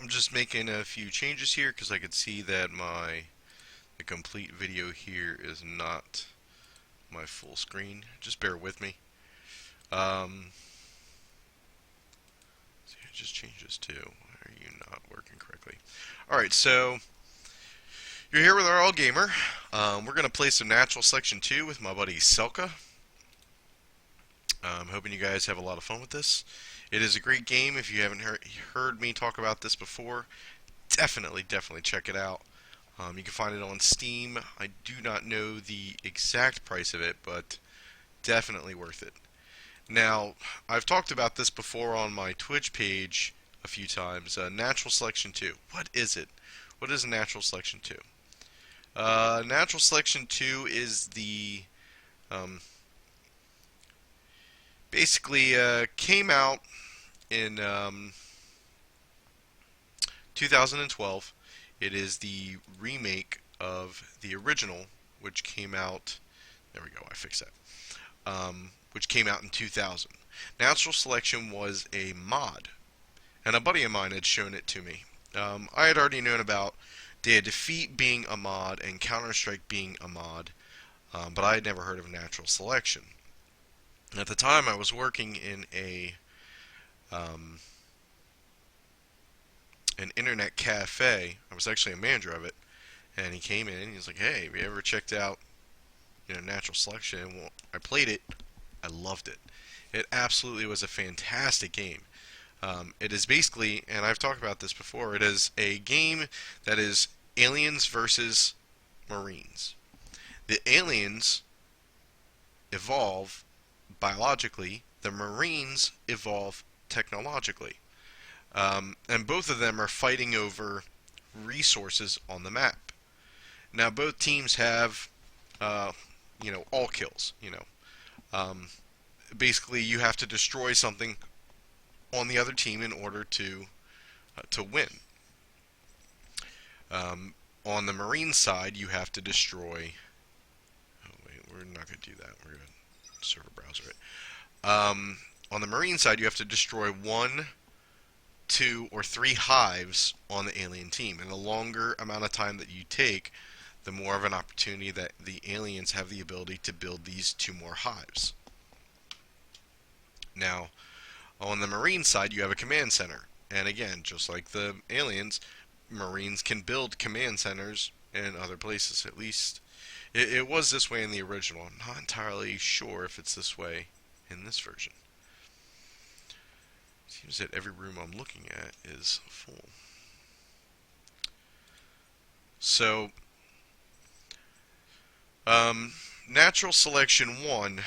I'm just making a few changes here because I could see that the complete video here is not my full screen. Just bear with me. See, I just changed this too. Why are you not working correctly? Alright, so you're here with RLGamer. We're going to play some Natural Selection 2 with my buddy Selka. I'm hoping you guys have a lot of fun with this. It is a great game. If you haven't heard me talk about this before, definitely check it out. You can find it on Steam. I do not know the exact price of it, but definitely worth it. Now, I've talked about this before on my Twitch page a few times. Natural Selection 2. What is it? What is Natural Selection 2? Natural Selection 2 is the basically came out in 2012. It is the remake of the original, which came out. There we go. I fixed that. Which came out in 2000. Natural Selection was a mod, and a buddy of mine had shown it to me. I had already known about Day of Defeat being a mod and Counter-Strike being a mod, but I had never heard of Natural Selection. At the time, I was working in an internet cafe. I was actually a manager of it, and he came in and he was like, "Hey, have you ever checked out, Natural Selection?" And well, I played it. I loved it. It absolutely was a fantastic game. It is basically, and I've talked about this before, it is a game that is aliens versus Marines. The aliens evolve biologically, the Marines evolve technologically. And both of them are fighting over resources on the map. Now, both teams have, all kills. Basically, you have to destroy something on the other team in order to win. On the Marine side, you have to destroy. Oh wait, we're not going to do that. We're going to server browser it. On the Marine side, you have to destroy 1, 2, or 3 hives on the alien team, and the longer amount of time that you take, the more of an opportunity that the aliens have the ability to build these 2 more hives. Now, on the Marine side, you have a command center. And again, just like the aliens, Marines can build command centers in other places. At least, it was this way in the original. I'm not entirely sure if it's this way in this version. Seems that every room I'm looking at is full. So, Natural Selection 1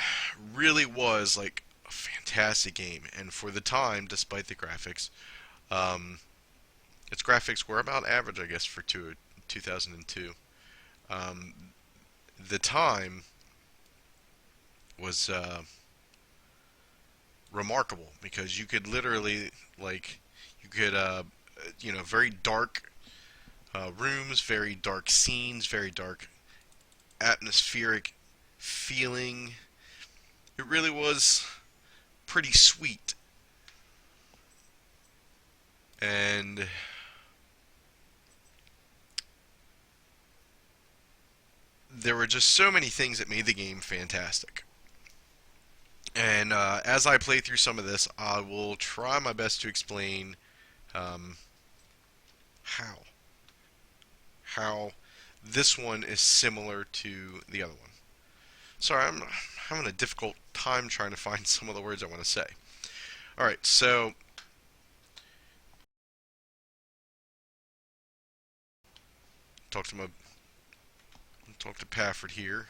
really was like a fantastic game, and for the time, despite the graphics, its graphics were about average, I guess, for 2002. The time was remarkable because you could literally, very dark rooms, very dark scenes, very dark atmospheric feeling. It really was pretty sweet. And there were just so many things that made the game fantastic. And as I play through some of this, I will try my best to explain how this one is similar to the other one. Sorry, I'm having a difficult time trying to find some of the words I want to say. Alright, so talk to Pafford here.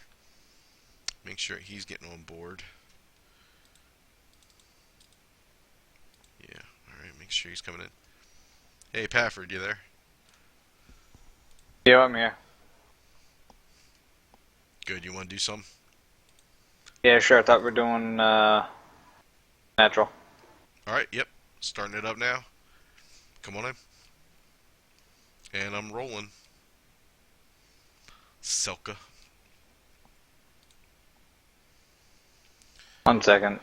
Make sure he's getting on board. Yeah, alright, make sure he's coming in. Hey Pafford, you there? Yeah, I'm here. Good, you want to do some? Yeah, sure. I thought we were doing natural. Alright, yep. Starting it up now. Come on in. And I'm rolling. Selka. 1 second.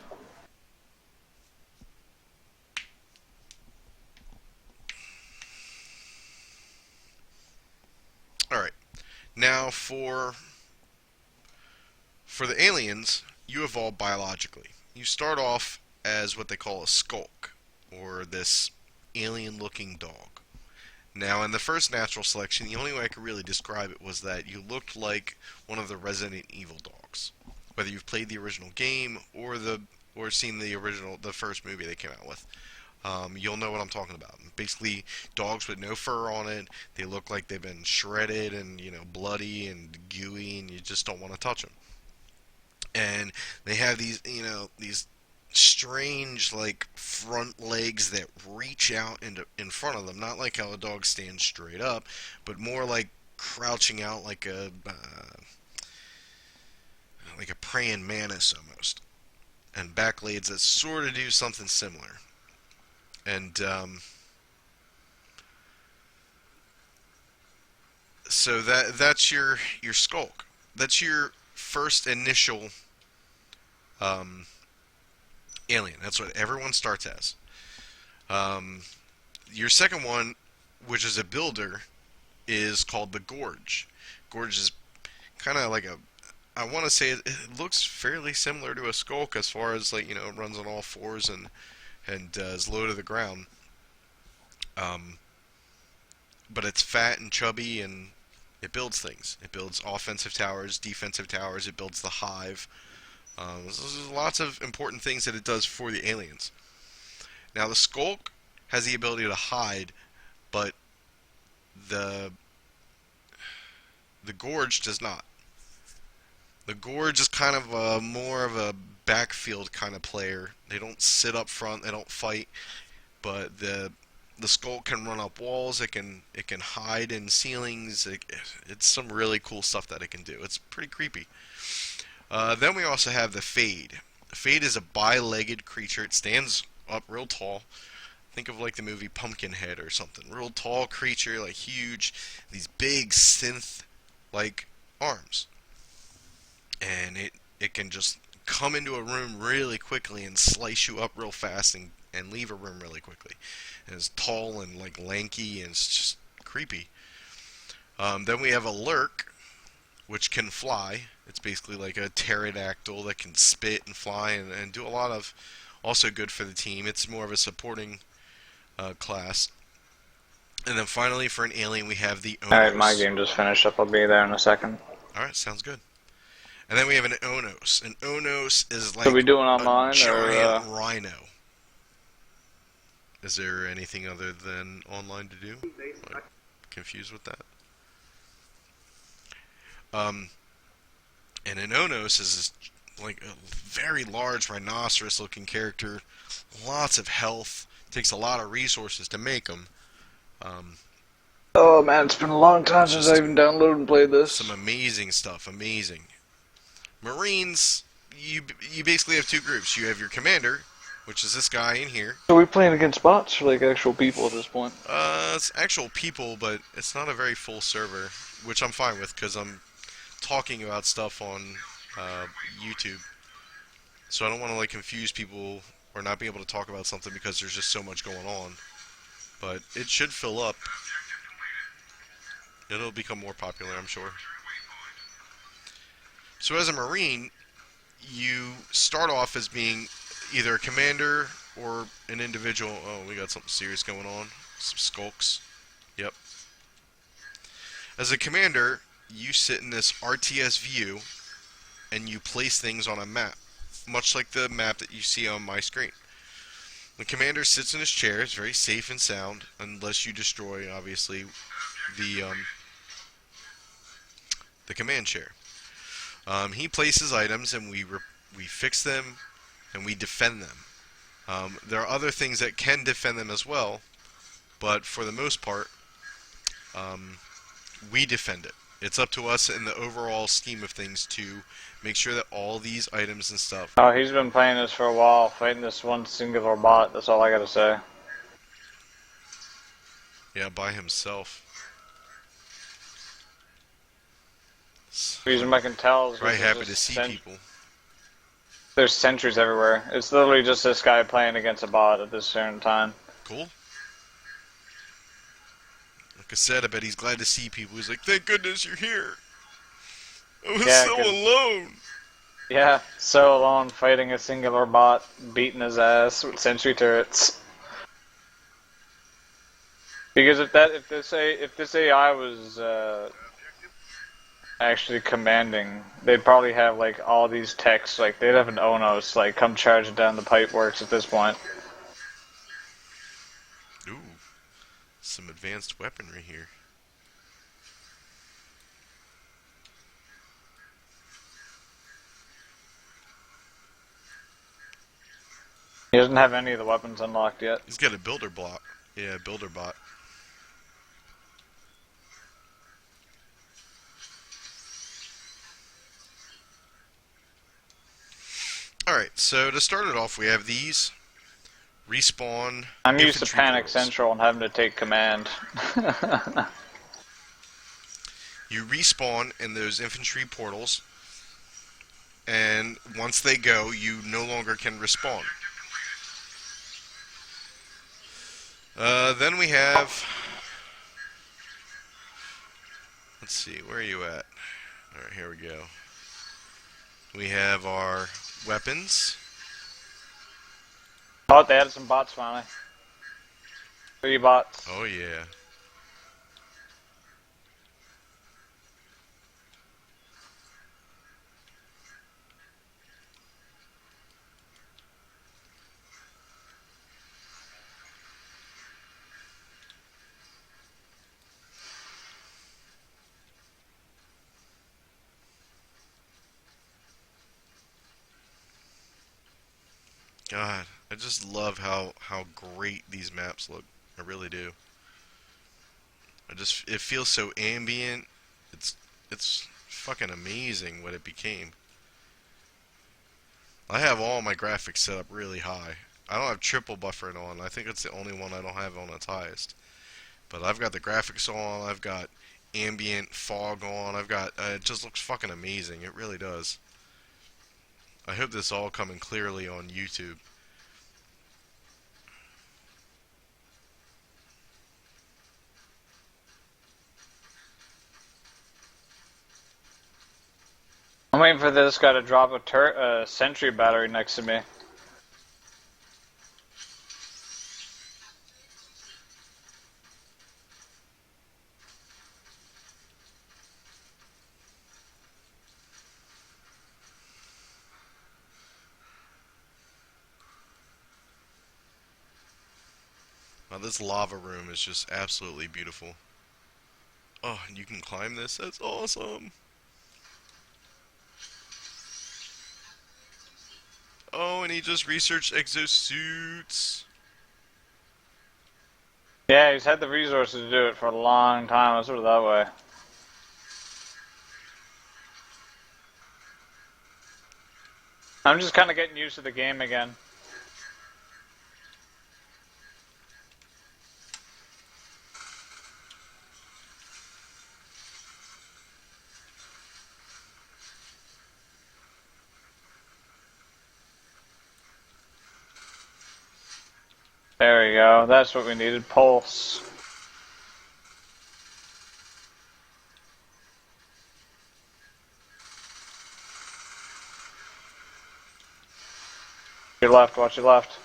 Now, for the aliens, you evolve biologically. You start off as what they call a skulk, or this alien-looking dog. Now, in the first natural selection, the only way I could really describe it was that you looked like one of the Resident Evil dogs. Whether you've played the original game or seen the first movie they came out with, you'll know what I'm talking about. Basically, dogs with no fur on it. They look like they've been shredded and bloody and gooey, and you just don't want to touch them. And they have these strange like front legs that reach out in front of them, not like how a dog stands straight up, but more like crouching out like a praying mantis almost, and back legs that sort of do something similar. And so that's your skulk. That's your first initial um, alien. That's what everyone starts as. Um, your second one, which is a builder, is called the Gorge. Gorge is kind of like I want to say it looks fairly similar to a skulk as far as like it runs on all fours and is low to the ground. Um, but it's fat and chubby and it builds things. It builds offensive towers, defensive towers. It builds the hive. There's lots of important things that it does for the aliens. Now the skulk has the ability to hide, but the the gorge does not. The gorge is kind of more of a backfield kind of player. They don't sit up front. They don't fight. But the skull can run up walls. It can hide in ceilings. It's some really cool stuff that it can do. It's pretty creepy. Then we also have the Fade. The Fade is a bi-legged creature. It stands up real tall. Think of like the movie Pumpkinhead or something. Real tall creature, like huge, these big synth-like arms, and it can just come into a room really quickly and slice you up real fast and leave a room really quickly. And it's tall and like lanky and it's just creepy. Then we have a Lurk, which can fly. It's basically like a pterodactyl that can spit and fly and do a lot of also good for the team. It's more of a supporting class. And then finally, for an alien, we have the Onos. Alright, my game just finished up. I'll be there in a second. Alright, sounds good. And then we have an Onos. An Onos is like So we doing a online giant or rhino. Is there anything other than online to do? Like, confused with that? And an Onos is like a very large rhinoceros-looking character. Lots of health. Takes a lot of resources to make them. Oh man, it's been a long time since I even downloaded and played this. Some amazing stuff. Amazing. Marines, you basically have two groups. You have your commander, which is this guy in here. So we're playing against bots or like actual people at this point? It's actual people, but it's not a very full server, which I'm fine with because I'm talking about stuff on YouTube. So I don't want to like confuse people or not be able to talk about something because there's just so much going on. But it should fill up. It'll become more popular, I'm sure. So as a Marine, you start off as being either a commander or an individual. Oh, we got something serious going on. Some skulks. Yep. As a commander, you sit in this RTS view and you place things on a map, much like the map that you see on my screen. The commander sits in his chair. It's very safe and sound, unless you destroy, obviously, the command chair. He places items, and we fix them, and we defend them. There are other things that can defend them as well, but for the most part, we defend it. It's up to us in the overall scheme of things to make sure that all these items and stuff... Oh, he's been playing this for a while, fighting this one singular bot, that's all I gotta say. Yeah, by himself. The reason I can tell is very happy to see people. There's sentries everywhere. It's literally just this guy playing against a bot at this certain time. Cool. Like I said, I bet he's glad to see people. He's like, thank goodness you're here. I was Yeah, so 'cause alone. yeah, so alone fighting a singular bot, beating his ass with sentry turrets. Because if this AI was actually commanding, they'd probably have like all these techs, like they'd have an Onos like come charging down the pipe works at this point. Ooh, some advanced weaponry here. He doesn't have any of the weapons unlocked yet. He's got a builder block. Yeah, builder bot. Alright, so to start it off, we have these respawn I'm used to infantry Panic portals. Central and having to take command. You respawn in those infantry portals, and once they go, you no longer can respawn. Then we have. Let's see, where are you at? Alright, here we go. We have our weapons. Oh, they added some bots finally. 3 bots. Oh, yeah. God, I just love how great these maps look. I really do. It feels so ambient. It's it's fucking amazing what it became. I have all my graphics set up really high. I don't have triple buffering on. I think it's the only one I don't have on its highest. But I've got the graphics on. I've got ambient fog on. I've got it just looks fucking amazing. It really does. I hope this all coming clearly on YouTube. I'm waiting for this guy to drop a sentry battery next to me. Now this lava room is just absolutely beautiful. Oh, and you can climb this? That's awesome. Oh, and he just researched exosuits. Yeah, he's had the resources to do it for a long time. Let's put it that way. I'm just kind of getting used to the game again. There we go. That's what we needed. Pulse. Your left. Watch your left.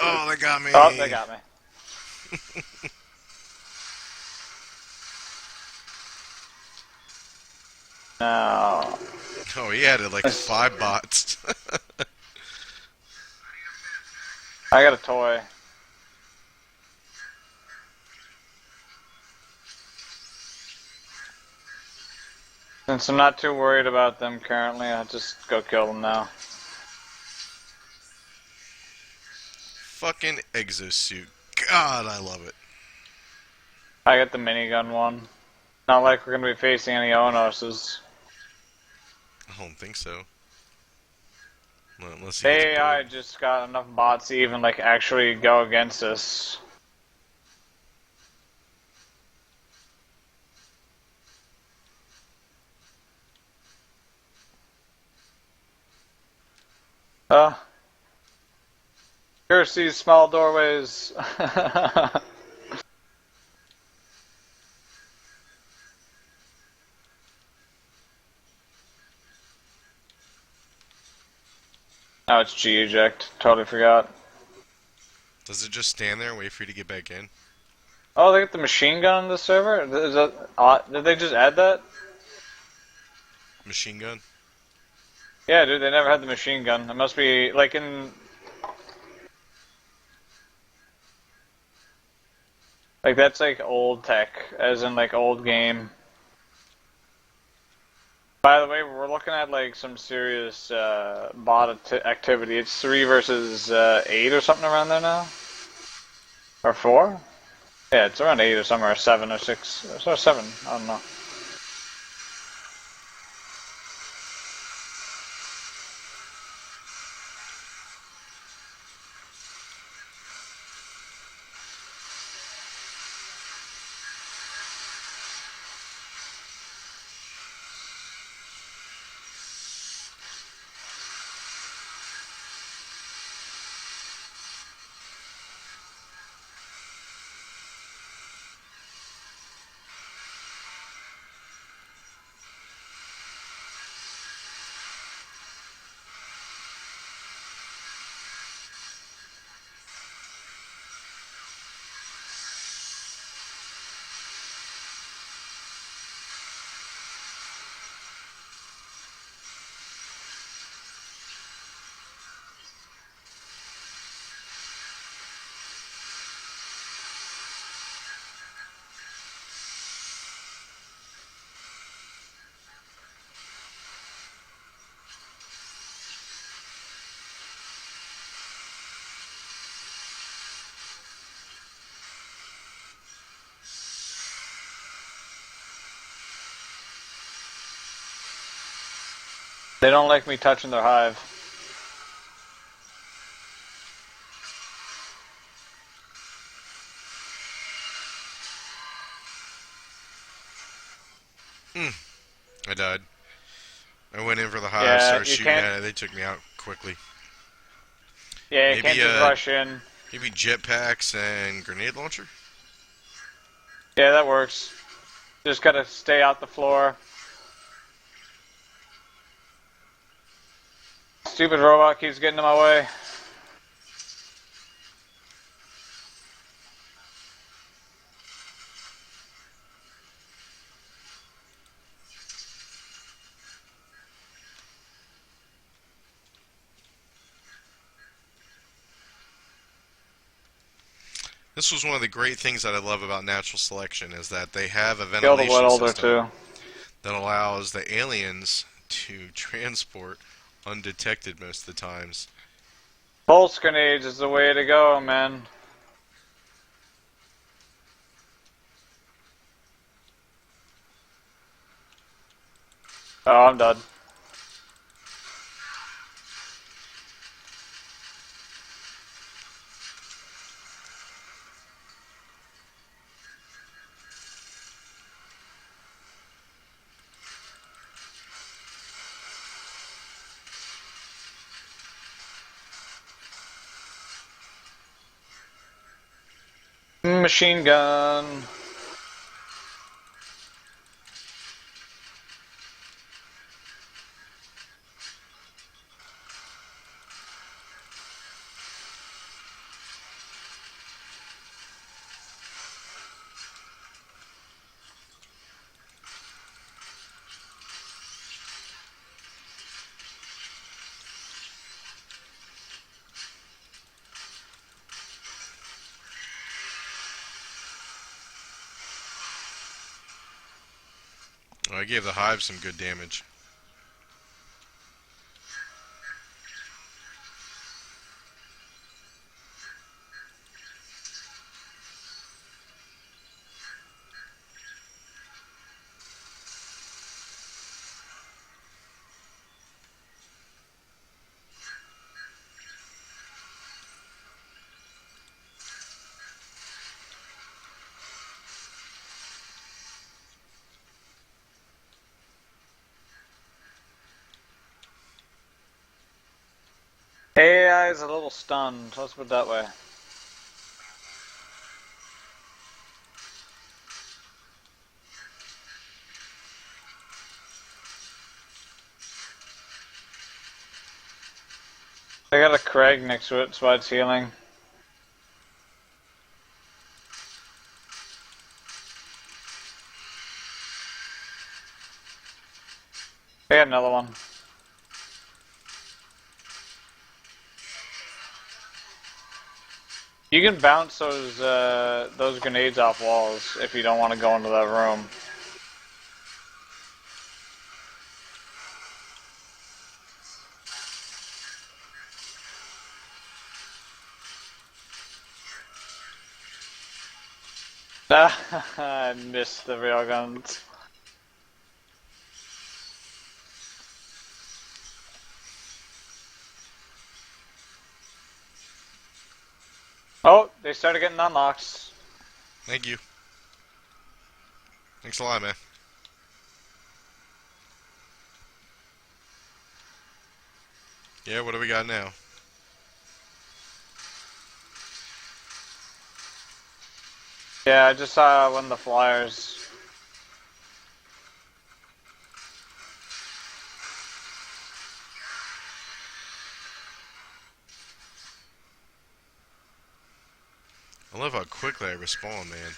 Oh, they got me. Oh, they got me. No. Oh, he added like 5 bots. I got a toy. Since I'm not too worried about them currently, I'll just go kill them now. Fucking exosuit. God, I love it. I got the minigun one. Not like we're gonna be facing any Onoses. I don't think so. Unless The he gets AI bored. just got enough bots to even like actually go against us. Uh, Curse these small doorways. Oh, it's G eject. Totally forgot. Does it just stand there and wait for you to get back in? Oh, they got the machine gun on the server? Is that did they just add that? Machine gun? Yeah, dude, they never had the machine gun. It must be like in like that's like old tech, as in like old game. By the way, we're looking at like some serious bot activity. It's 3 versus 8 or something around there now, or 4. Yeah, it's around 8 or somewhere, or 7 or 6, or 7. I don't know. They don't like me touching their hive. I died. I went in for the hive, Yeah, started you shooting can't. at it. They took me out quickly. Yeah, you can't Maybe just rush in. maybe jetpacks and grenade launcher. Yeah, that works. Just gotta stay out the floor. Stupid robot keeps getting in my way. This was one of the great things that I love about natural selection is that they have a Kill the wood ventilation holder system too. that allows the aliens to transport undetected most of the times. Pulse grenades is the way to go, man. Oh, I'm done. Machine gun. I gave the hive some good damage. is a little stunned. Let's put it that way. I got a Craig next to it, so it's healing. I got another one. You can bounce those grenades off walls if you don't want to go into that room. I missed the railguns. Oh, they started getting unlocks. Thank you. Thanks a lot, man. Yeah, what do we got now? Yeah, I just saw one of the flyers. I love how quickly I respawn, man.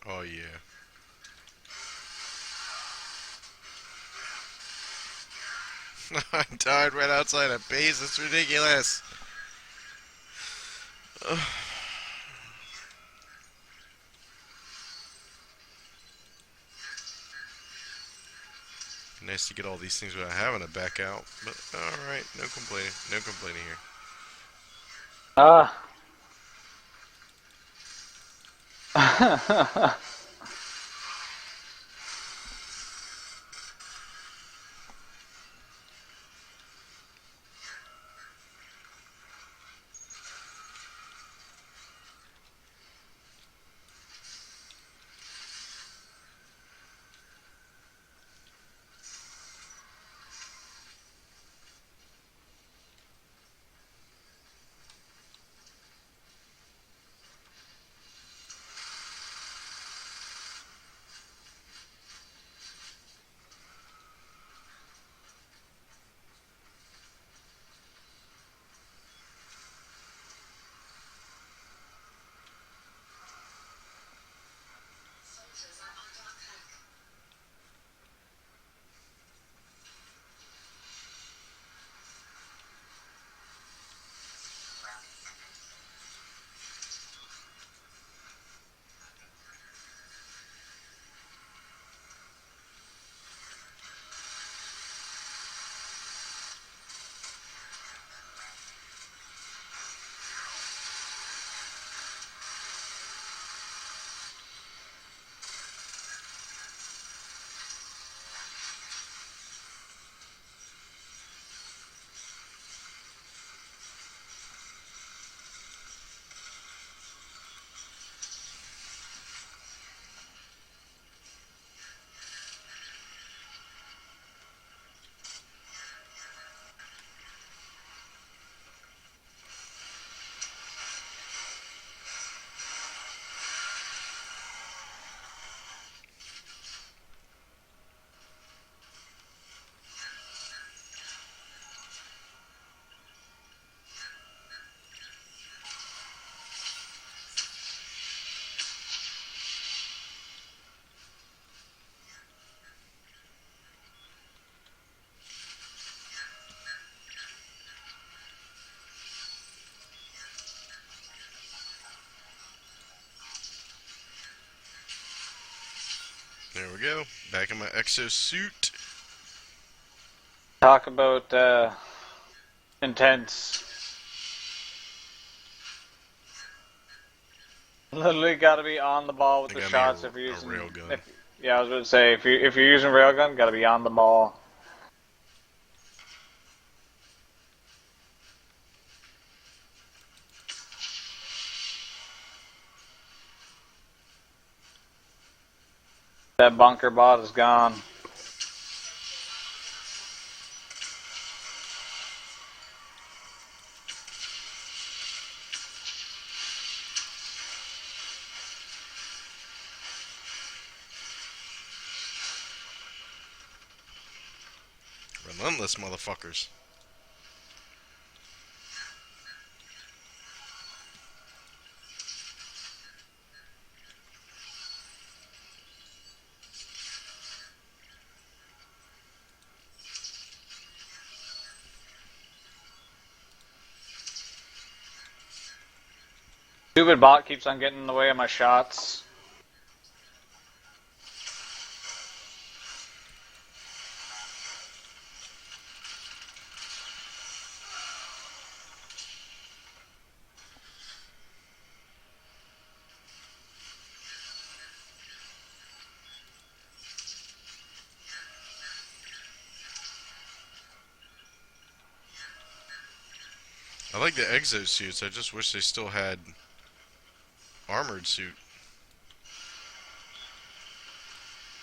Oh, yeah. I died right outside a base. It's ridiculous. Nice to get all these things without having to back out. But, alright. No complaining. No complaining here. Ah. There we go. Back in my exosuit. Talk about intense. Literally got to be on the ball with They the got me shots if you're a using. railgun. Yeah, I was going to say if you're using railgun, got to be on the ball. That bunker bot is gone. Relentless motherfuckers. Stupid bot keeps on getting in the way of my shots. I like the exosuits. I just wish they still had armored suit.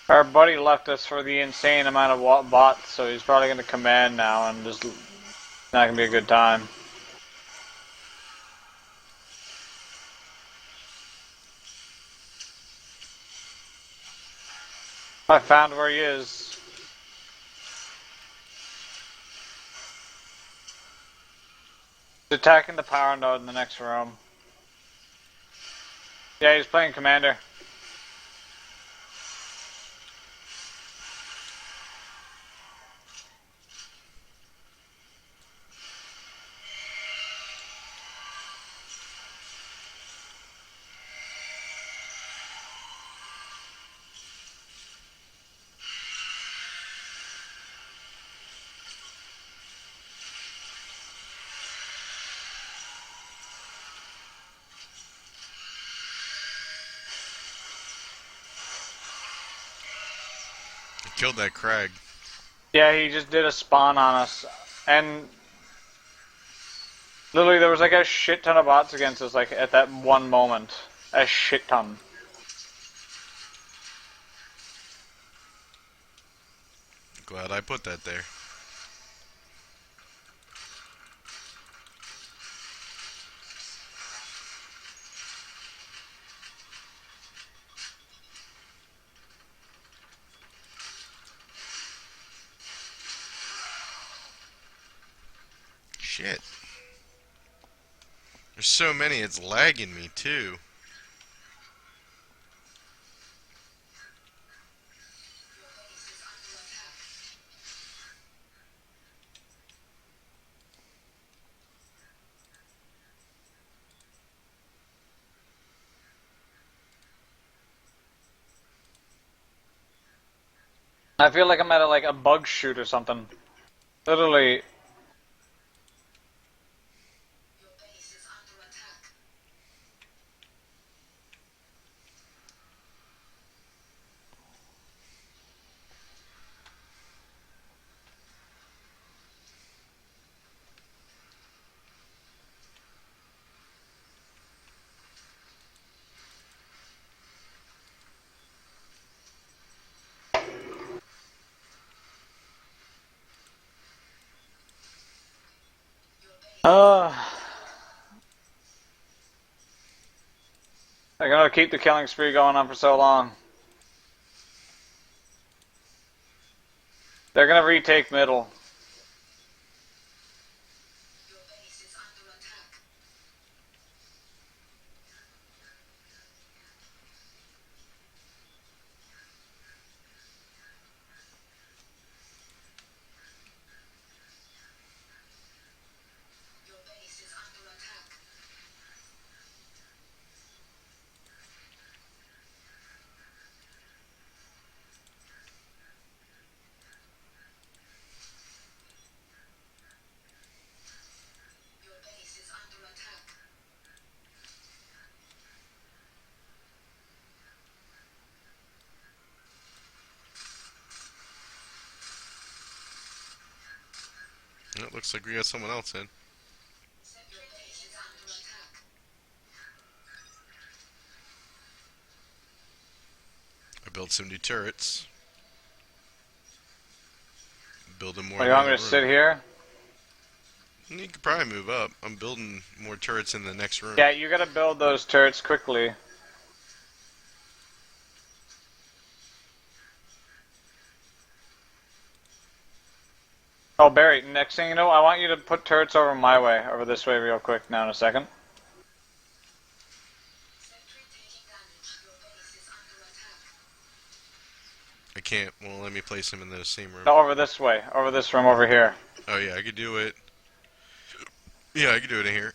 Our buddy left us for the insane amount of bots, so he's probably going to command now and just not going to be a good time. I found where he is. He's attacking the power node in the next room. Yeah, he's playing commander. I killed that crag. Yeah, he just did a spawn on us. And literally there was like a shit ton of bots against us like at that one moment. A shit ton. Glad I put that there. Shit. There's so many, it's lagging me too. I feel like I'm at a bug shoot or something. Literally. They're gonna keep the killing spree going on for so long. They're gonna retake middle. looks like we got someone else in. I built some new turrets. Building more What, in you the want me other to room. sit here? You could probably move up. I'm building more turrets in the next room. Yeah, you gotta build those turrets quickly. Oh, Barry, next thing you know, I want you to put turrets over my way, over this way real quick now in a second. I can't. Well, let me place him in the same room. No, over this way, over this room over here. Oh yeah, I could do it. Yeah, I could do it in here.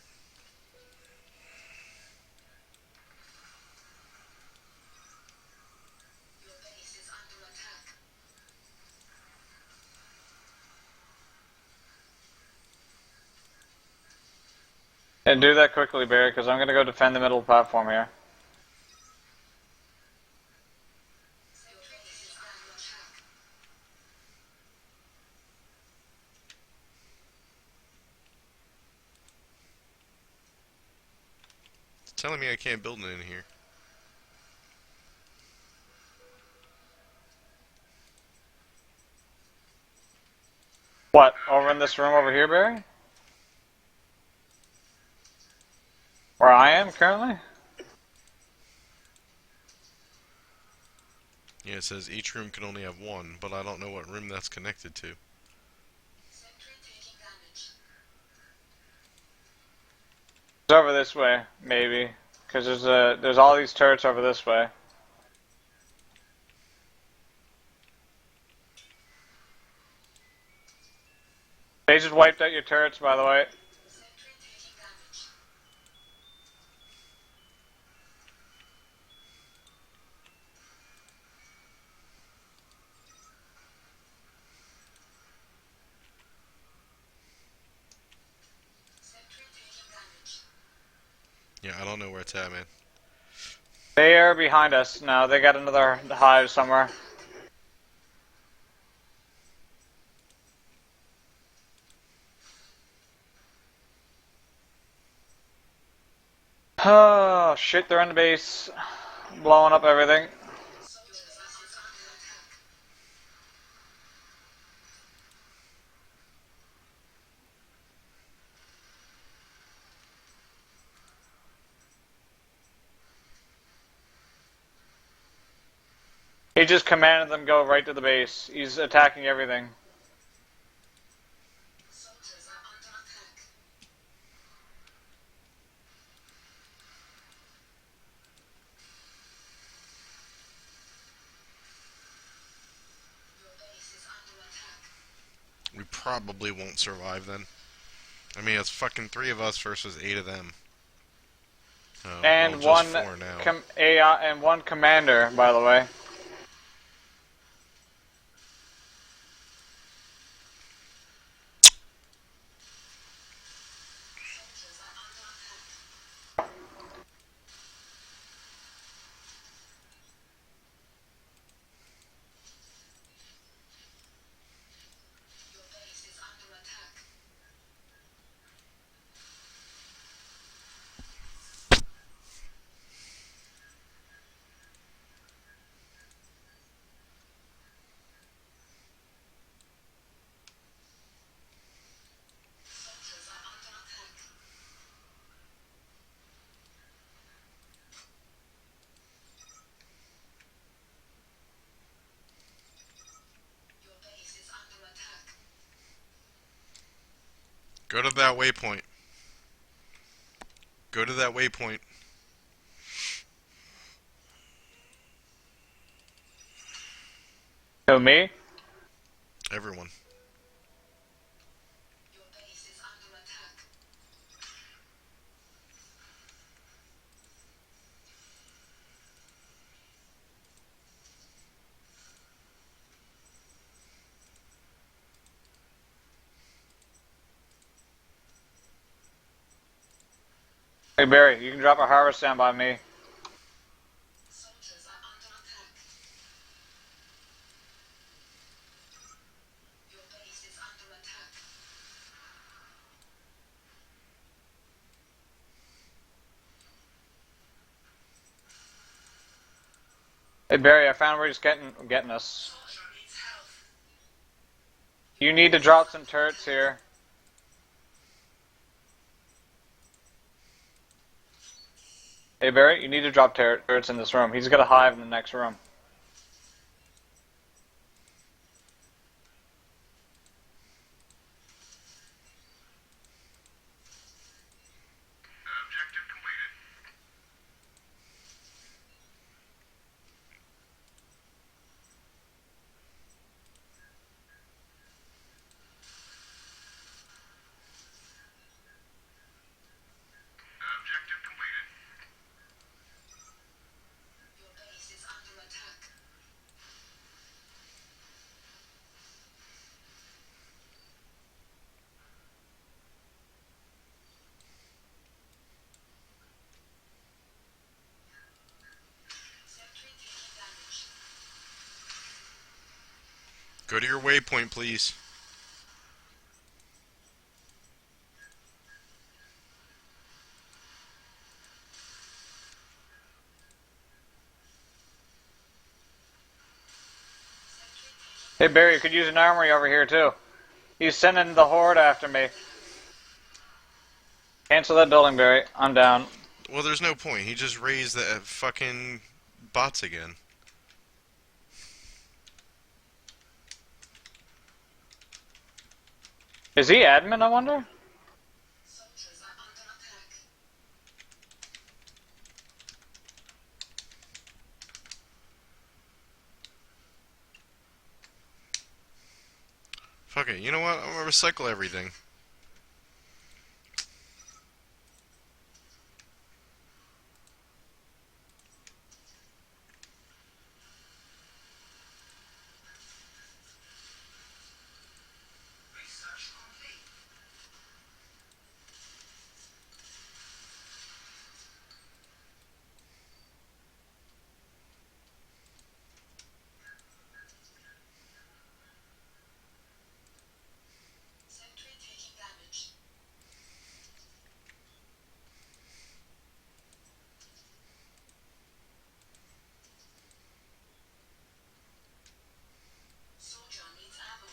And do that quickly, Barry, because I'm gonna go defend the middle platform here. It's telling me I can't build it in here. What, over in this room over here, Barry? Where I am currently? Yeah, it says each room can only have one, but I don't know what room that's connected to. It's over this way, maybe. Because there's all these turrets over this way. They just wiped out your turrets, by the way. Yeah, I don't know where it's at, man. They are behind us now. They got another hive somewhere. Oh, shit, they're in the base. Blowing up everything. He just commanded them go right to the base. He's attacking everything. We probably won't survive then. I mean, it's fucking 3 of us versus 8 of them. Oh, And well, just 4 now. and one commander, by the way. Go to that waypoint. Go to that waypoint. Who, me? Everyone. Hey, Barry, you can drop a harvest down by me. Hey Barry, I found where he's getting us. You need to drop some turrets here. Hey Barry, you need to drop turrets in this room. He's got a hive in the next room. Objective completed. Objective completed. Your base is under attack. Sentry taking damage. Go to your waypoint, please. Hey Barry, you could use an armory over here too. He's sending the horde after me. Cancel that building, Barry. I'm down. Well, there's no point. He just raised the fucking bots again. Is he admin, I wonder? Soldiers are under attack. Fuck it. You know what? I'm gonna recycle everything. Research complete. Sentry taking damage. Soldier needs ammo.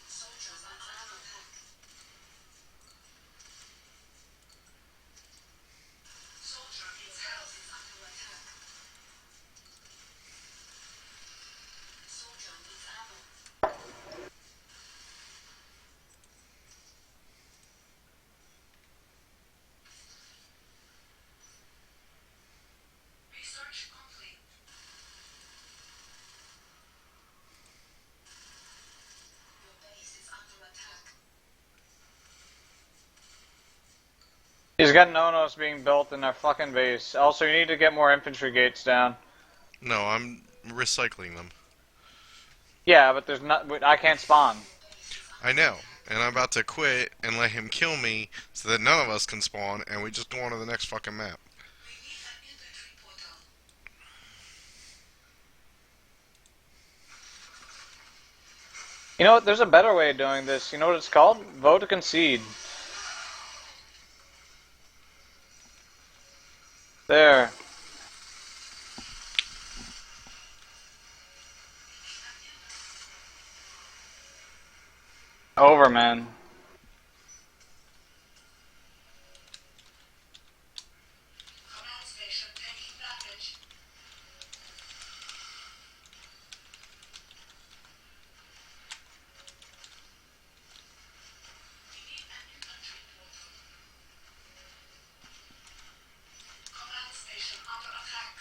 Soldiers are under attack. Soldier needs help. Is under attack. Soldier needs ammo. Research complete. Your base is under attack. He's got no-nos being built in their fucking base. Also, you need to get more infantry gates down. No, I'm recycling them. Yeah, but there's not. I can't spawn. I know. And I'm about to quit and let him kill me so that none of us can spawn and we just go on to the next fucking map. We need an inventory portal. You know what? There's a better way of doing this. You know what it's called? Vote to concede. There. Over, man. Command station taking damage. We need an inventory portal. Command station under attack.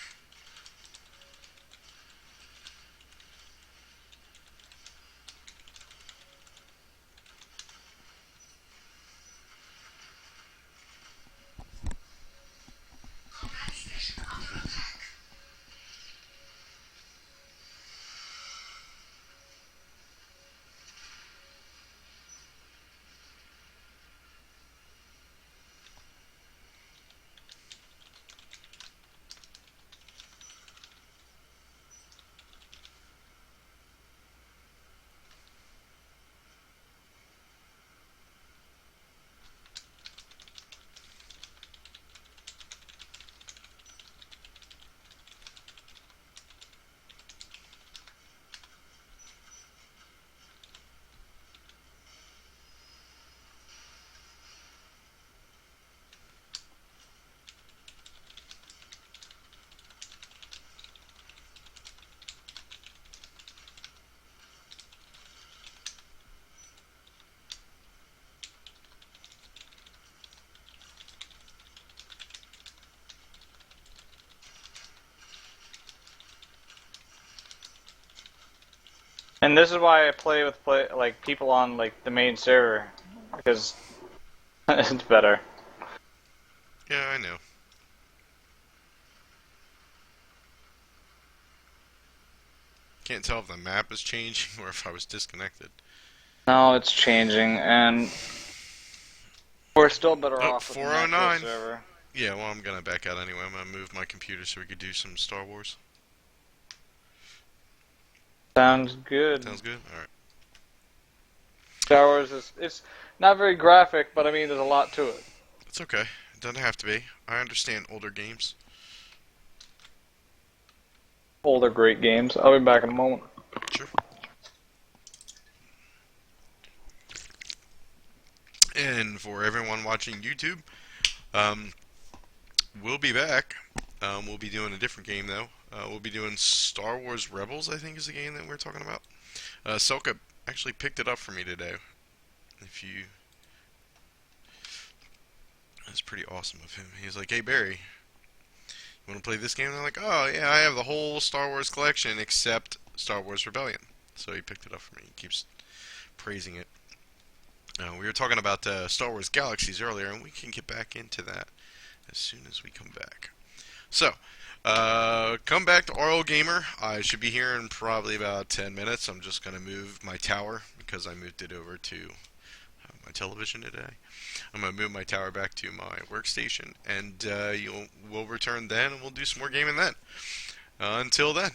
And this is why I play with like people on like the main server because it's better. Yeah, I know. Can't tell if the map is changing or if I was disconnected. No, it's changing, and we're still better Oh, off with the natural 409. server. Yeah, well, I'm gonna back out anyway. I'm gonna move my computer so we could do some Star Wars. Sounds good. Sounds good? Alright. Star Wars is it's not very graphic, but I mean there's a lot to it. It's okay. It doesn't have to be. I understand older games. Older great games. I'll be back in a moment. Sure. And for everyone watching YouTube, we'll be back. We'll be doing a different game though. We'll be doing Star Wars Rebels, I think is the game that we're talking about. Soka actually picked it up for me today. If you... That's pretty awesome of him. He's like, hey Barry, you want to play this game? And I'm like, oh yeah, I have the whole Star Wars collection except Star Wars Rebellion. So he picked it up for me. He keeps praising it. We were talking about Star Wars Galaxies earlier, and we can get back into that as soon as we come back. So, come back to RLGamer. I should be here in probably about 10 minutes. I'm just going to move my tower because I moved it over to my television today. I'm going to move my tower back to my workstation, and we'll return then, and we'll do some more gaming then. Until then.